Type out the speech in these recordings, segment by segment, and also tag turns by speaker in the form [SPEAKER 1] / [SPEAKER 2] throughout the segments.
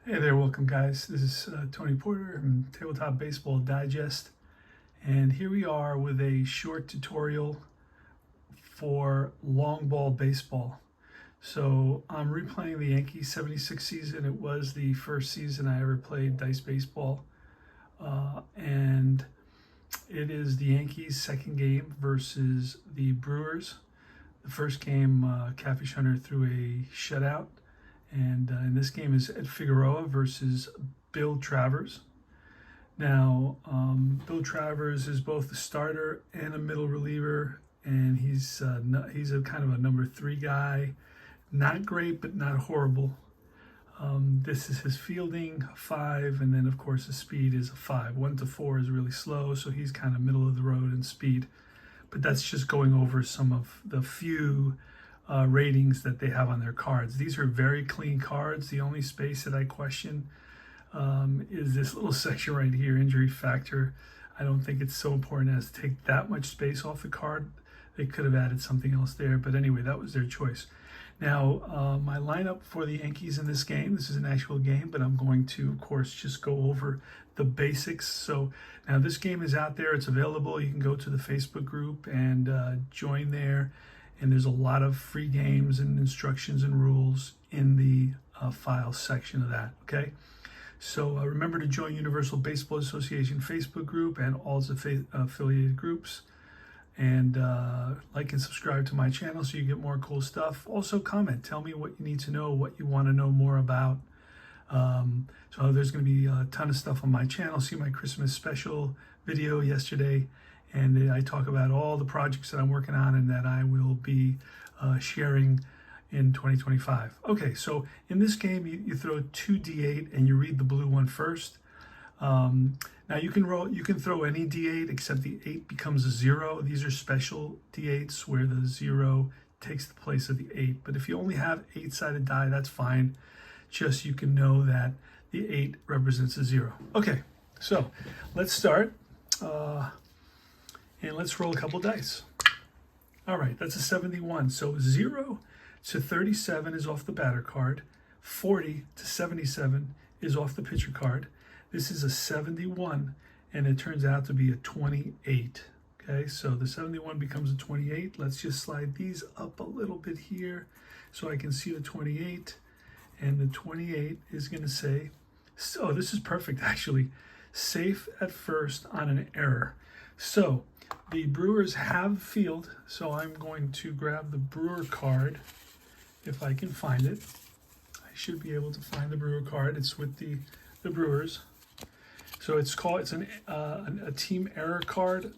[SPEAKER 1] Hey there, welcome guys. This is Tony Porter from Tabletop Baseball Digest, and here we are with a short tutorial for long ball baseball. So I'm replaying the Yankees 76 season. It was the first season I ever played dice baseball, and it is the Yankees' second game versus the Brewers. The first game, Catfish Hunter threw a shutout. And in this game is Ed Figueroa versus Bill Travers. Now, Bill Travers is both a starter and a middle reliever, and he's a kind of a number 3 guy. Not great, but not horrible. This is his fielding, 5, and then of course his speed is a 5. 1 to 4 is really slow, so he's kind of middle of the road in speed. But that's just going over some of the few ratings that they have on their cards. These are very clean cards. The only space that I question is this little section right here, injury factor. I don't think it's so important as to take that much space off the card. They could have added something else there, but anyway, that was their choice. Now, my lineup for the Yankees in this game, this is an actual game, but I'm going to, of course, just go over the basics. So now this game is out there. It's available. You can go to the Facebook group and join there. And there's a lot of free games and instructions and rules in the files section of that, okay? So remember to join Universal Baseball Association Facebook group and all the affiliated groups. And like and subscribe to my channel so you get more cool stuff. Also comment, tell me what you need to know, what you want to know more about. So there's going to be a ton of stuff on my channel. See my Christmas special video yesterday. And I talk about all the projects that I'm working on and that I will be sharing in 2025. Okay, so in this game, you throw 2 D8 and you read the blue one first. Now you can throw any D8 except the 8 becomes a 0. These are special D8s where the 0 takes the place of the 8. But if you only have 8-sided die, that's fine. Just you can know that the 8 represents a 0. Okay, so let's start. And let's roll a couple dice. All right, that's a 71. So 0 to 37 is off the batter card. 40 to 77 is off the pitcher card. This is a 71, and it turns out to be a 28. Okay, so the 71 becomes a 28. Let's just slide these up a little bit here so I can see the 28. And the 28 is going to say, so this is perfect actually, safe at first on an error. So the Brewers have field, so I'm going to grab the Brewer card if I can find it. I should be able to find the Brewer card. It's with the Brewers. So it's a team error card,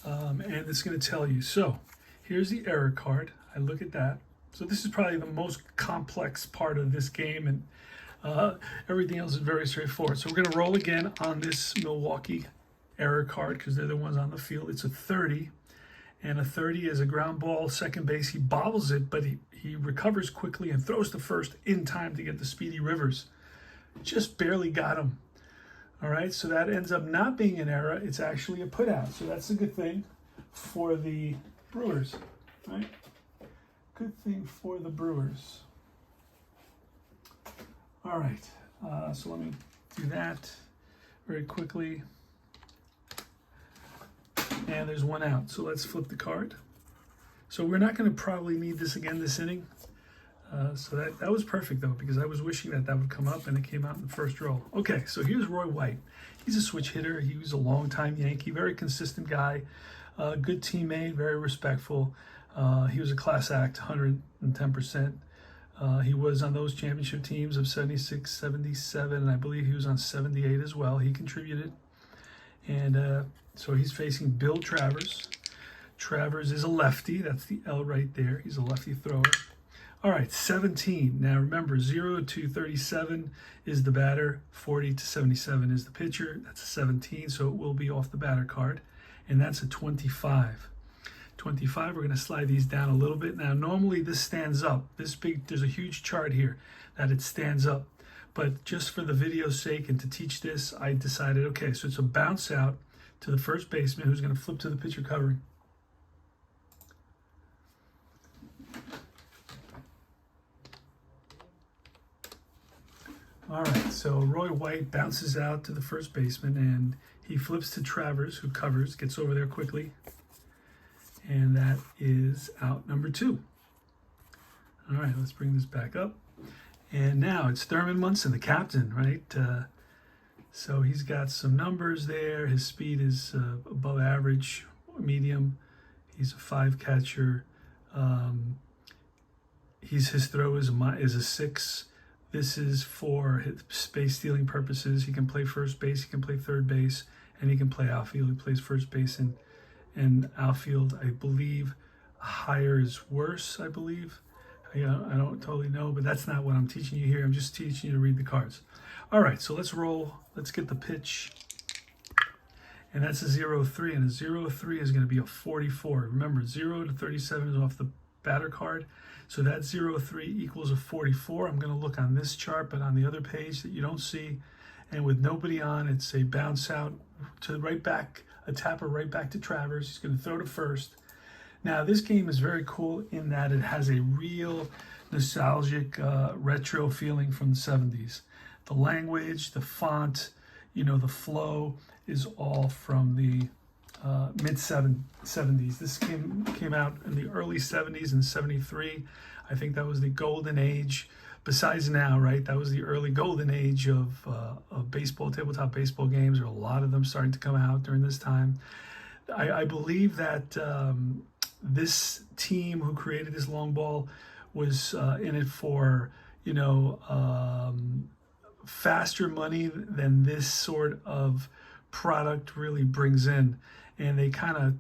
[SPEAKER 1] and it's going to tell you. So here's the error card. I look at that. So this is probably the most complex part of this game, and everything else is very straightforward. So we're going to roll again on this Milwaukee error card because they're the ones on the field. It's a 30, and a 30 is a ground ball, second base. He bobbles it, but he recovers quickly and throws to first in time to get the Speedy Rivers. Just barely got him. All right, so that ends up not being an error. It's actually a putout. So that's a good thing for the Brewers, right? Good thing for the Brewers. All right, so let me do that very quickly. And there's one out, so let's flip the card. So we're not going to probably need this again this inning. So that was perfect, though, because I was wishing that would come up, and it came out in the first roll. Okay, so here's Roy White. He's a switch hitter. He was a longtime Yankee, very consistent guy, good teammate, very respectful. He was a class act, 110%. He was on those championship teams of 76, 77, and I believe he was on 78 as well. He contributed. And so he's facing Bill Travers. Travers is a lefty. That's the L right there. He's a lefty thrower. All right, 17. Now remember, 0 to 37 is the batter. 40 to 77 is the pitcher. That's a 17, so it will be off the batter card. And that's a 25. 25, we're going to slide these down a little bit. Now, normally this stands up. There's a huge chart here that it stands up. But just for the video's sake and to teach this, I decided, okay, so it's a bounce out to the first baseman who's going to flip to the pitcher covering. All right, so Roy White bounces out to the first baseman, and he flips to Travers, who covers, gets over there quickly, and that is out number 2. All right, let's bring this back up. And now it's Thurman Munson, the captain, right? So he's got some numbers there. His speed is above average, medium. He's a 5 catcher. His throw is a 6. This is for his base stealing purposes. He can play first base, he can play third base, and he can play outfield. He plays first base and outfield. I believe higher is worse, I believe. I don't totally know, but that's not what I'm teaching you here. I'm just teaching you to read the cards. All right, so let's roll. Let's get the pitch. And that's a 0-3, and a 0-3 is going to be a 44. Remember, 0 to 37 is off the batter card. So that 0-3 equals a 44. I'm going to look on this chart, but on the other page that you don't see, and with nobody on, it's a bounce out to right back, a tapper right back to Travers. He's going to throw to first. Now, this game is very cool in that it has a real nostalgic retro feeling from the 70s. The language, the font, the flow is all from the mid-70s. This came out in the early 70s in 73. I think that was the golden age. Besides now, right? That was the early golden age of baseball, tabletop baseball games. There are a lot of them starting to come out during this time. I believe that this team who created this long ball was in it for, faster money than this sort of product really brings in. And they kind of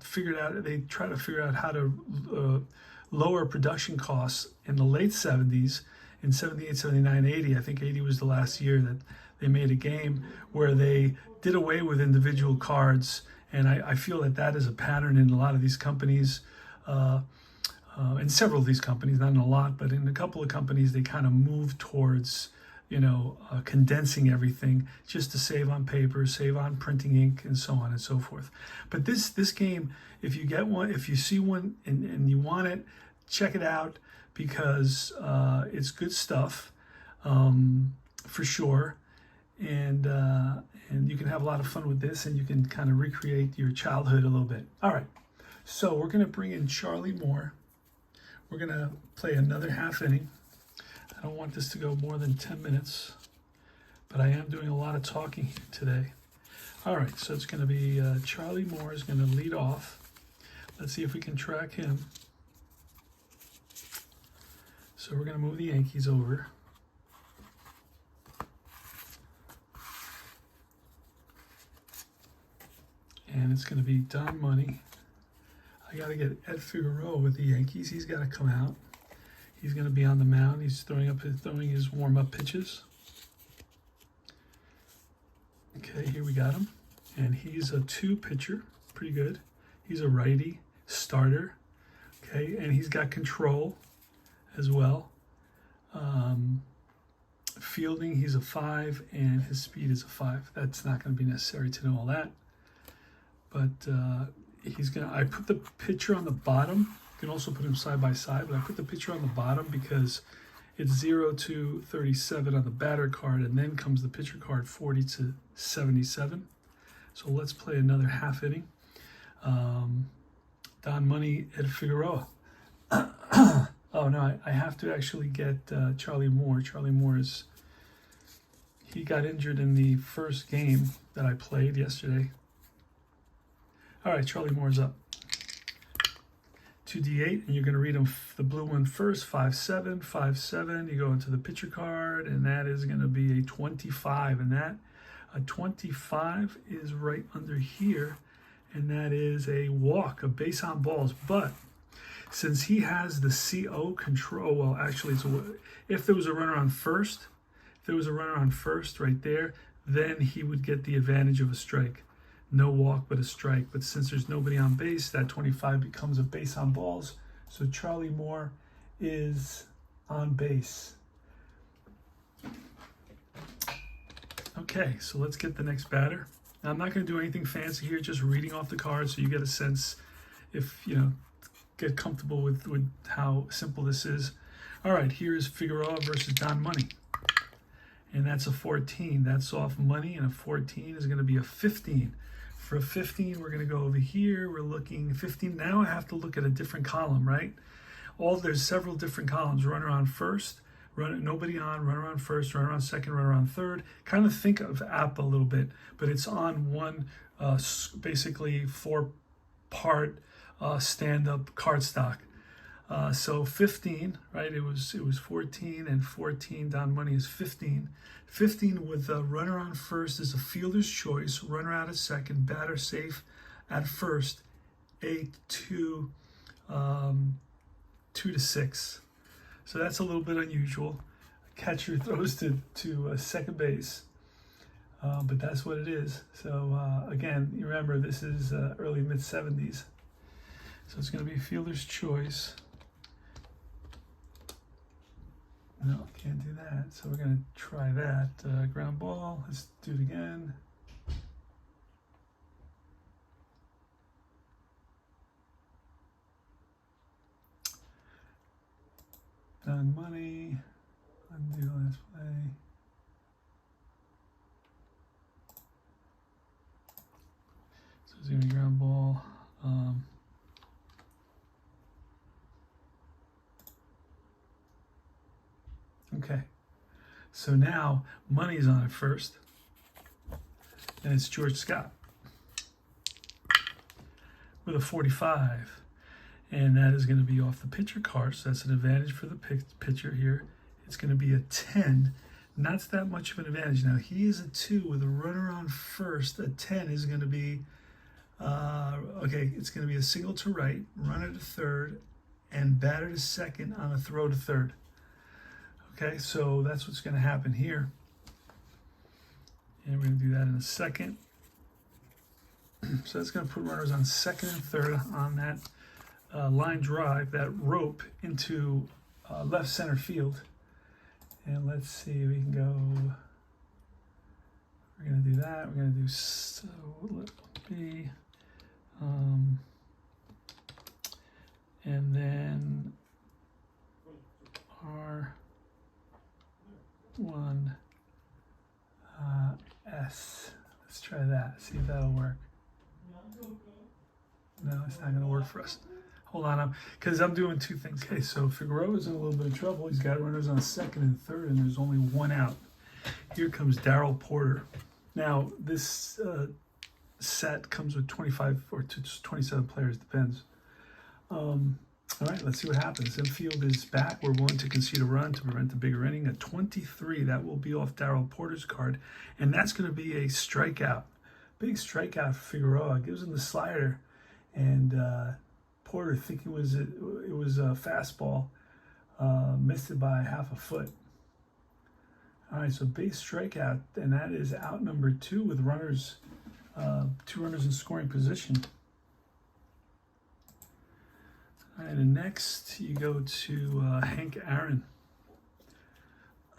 [SPEAKER 1] try to figure out how to lower production costs in the late 70s, in 78, 79, 80. I think 80 was the last year that they made a game where they did away with individual cards. And I feel that is a pattern in a lot of these companies, in several of these companies, not in a lot, but in a couple of companies, they kind of move towards condensing everything just to save on paper, save on printing ink, and so on and so forth. But this game, if you get one, if you see one and you want it, check it out, because it's good stuff, for sure. And you can have a lot of fun with this, and you can kind of recreate your childhood a little bit. All right, so we're going to bring in Charlie Moore. We're going to play another half inning. I don't want this to go more than 10 minutes, but I am doing a lot of talking here today. All right, so it's going to be Charlie Moore is going to lead off. Let's see if we can track him. So we're going to move the Yankees over. And it's going to be Don Money. I got to get Ed Figueroa with the Yankees. He's got to come out. He's going to be on the mound. He's throwing his warm-up pitches. Okay, here we got him. And he's a 2 pitcher. Pretty good. He's a righty starter. Okay, and he's got control as well. Fielding, he's a 5, and his speed is a 5. That's not going to be necessary to know all that. But I put the pitcher on the bottom. You can also put him side by side, but I put the pitcher on the bottom because it's 0 to 37 on the batter card, and then comes the pitcher card 40 to 77. So let's play another half inning. Don Money, Ed Figueroa. Oh no, I have to actually get Charlie Moore. Charlie Moore he got injured in the first game that I played yesterday. All right, Charlie Moore's up. 2D8, and you're going to read them the blue one first, 5-7, 5-7. You go into the pitcher card, and that is going to be a 25, and that a 25 is right under here, and that is a walk, a base on balls. But since he has the CO control, well, actually, if there was a runner on first, right there, then he would get the advantage of a strike. No walk, but a strike. But since there's nobody on base, that 25 becomes a base on balls. So Charlie Moore is on base. Okay, so let's get the next batter. Now, I'm not going to do anything fancy here, just reading off the cards so you get a sense, if get comfortable with how simple this is. All right, here is Figueroa versus Don Money. and that's a 14. That's off money, and a 14 is going to be a 15. For a 15, we're going to go over here. We're looking 15. Now I have to look at a different column, right? There's several different columns. Runner on first, nobody on, runner on first, runner on second, runner on third. Kind of think of app a little bit, but it's on one basically 4-part stand-up cardstock. So 15, right? It was 14, and 14 down money is 15. 15 with a runner on first is a fielder's choice, runner out at second, batter safe at first, 8 to 2 to 6. So that's a little bit unusual. Catcher throws to second base, but that's what it is. So again, you remember this is early mid 70s. So it's going to be fielder's choice. No, can't do that. So we're going to try that. Ground ball. Let's do it again. Done money. Undo last play. So it's going to be ground ball. Okay, so now money's on it first, and it's George Scott with a 45, and that is going to be off the pitcher card, so that's an advantage for the pitcher here. It's going to be a 10, not that much of an advantage. Now he is a 2 with a runner on first. A 10 is going to be, okay, it's going to be a single to right, runner to third, and batter to second on a throw to third. Okay, so that's what's going to happen here. And we're going to do that in a second. So that's going to put runners on second and third on that line drive, that rope into left center field. And let's see, we can go, we're going to do that. We're going to do, so let B. And then R. 1 S. Let's try that. See if that'll work. No, it's not going to work for us. Hold on, because I'm doing two things. Okay, so Figueroa's in a little bit of trouble. He's got runners on second and third, and there's only one out. Here comes Darryl Porter. Now, this set comes with 25 or 27 players, depends. All right, let's see what happens. Infield is back. We're willing to concede a run to prevent the bigger inning. A 23, that will be off Darryl Porter's card, and that's going to be a strikeout. Big strikeout for Figueroa. Gives him the slider, and Porter, thinking it was a fastball, missed it by half a foot. All right, so base strikeout, and that is out number 2 with runners, 2 runners in scoring position. All right, and next you go to Hank Aaron.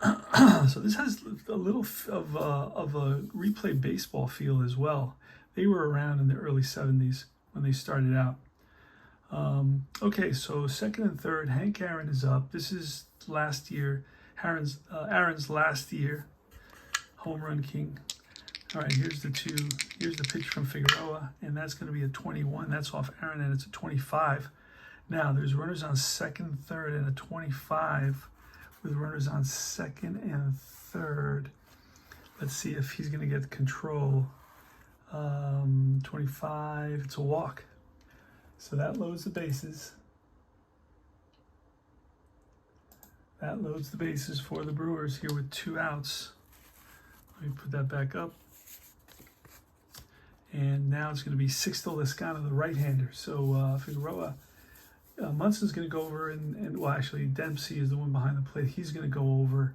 [SPEAKER 1] So this has a little of a replay baseball feel as well. They were around in the early 70s when they started out. Okay, so second and third, Hank Aaron is up. This is last year, Aaron's last year, home run king. All right, here's the pitch from Figueroa, and that's going to be a 21. That's off Aaron, and it's a 25. Now, there's runners on second, third, and a 25 with runners on second and third. Let's see if he's going to get control. 25, it's a walk. So that loads the bases. That loads the bases for the Brewers here with 2 outs. Let me put that back up. And now it's going to be Sixto Lezcano, the right-hander. So Figueroa, Munson's going to go over, and well, actually, Dempsey is the one behind the plate. He's going to go over.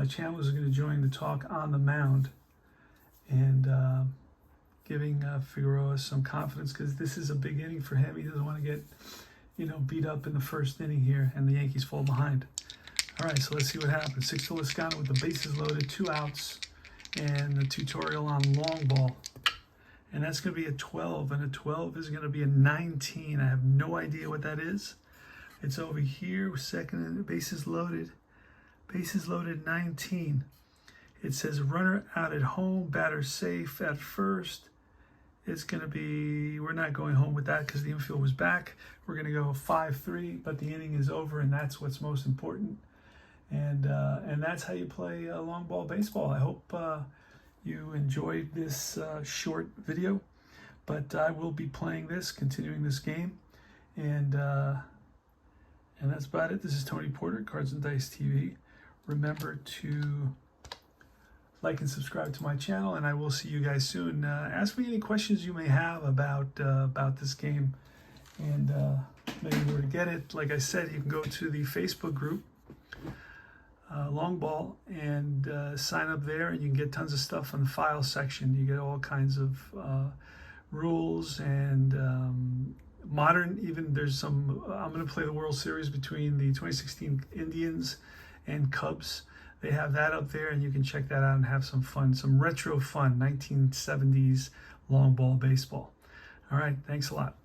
[SPEAKER 1] Chandler's going to join the talk on the mound, and giving Figueroa some confidence, because this is a big inning for him. He doesn't want to get, beat up in the first inning here, and the Yankees fall behind. All right, so let's see what happens. Sixto Lezcano with the bases loaded, 2 outs, and the tutorial on long ball. And that's going to be a 12, and a 12 is going to be a 19. I have no idea what that is. It's over here, second, bases loaded 19. It says runner out at home, batter safe at first. It's going to be, we're not going home with that because the infield was back. We're going to go 5-3, but the inning is over, and that's what's most important. And that's how you play long ball baseball. I hope you enjoyed this short video, but I will be playing this, continuing this game, and that's about it. This is Tony Porter, Cards and Dice TV. Remember to like and subscribe to my channel, and I will see you guys soon. Ask me any questions you may have about this game, and maybe where to get it. Like I said, you can go to the Facebook group, Long Ball, and sign up there, and you can get tons of stuff on the file section. You get all kinds of rules and modern, even there's some, I'm going to play the World Series between the 2016 Indians and Cubs. They have that up there, and you can check that out and have some fun, some retro fun, 1970s long ball baseball. All right, thanks a lot.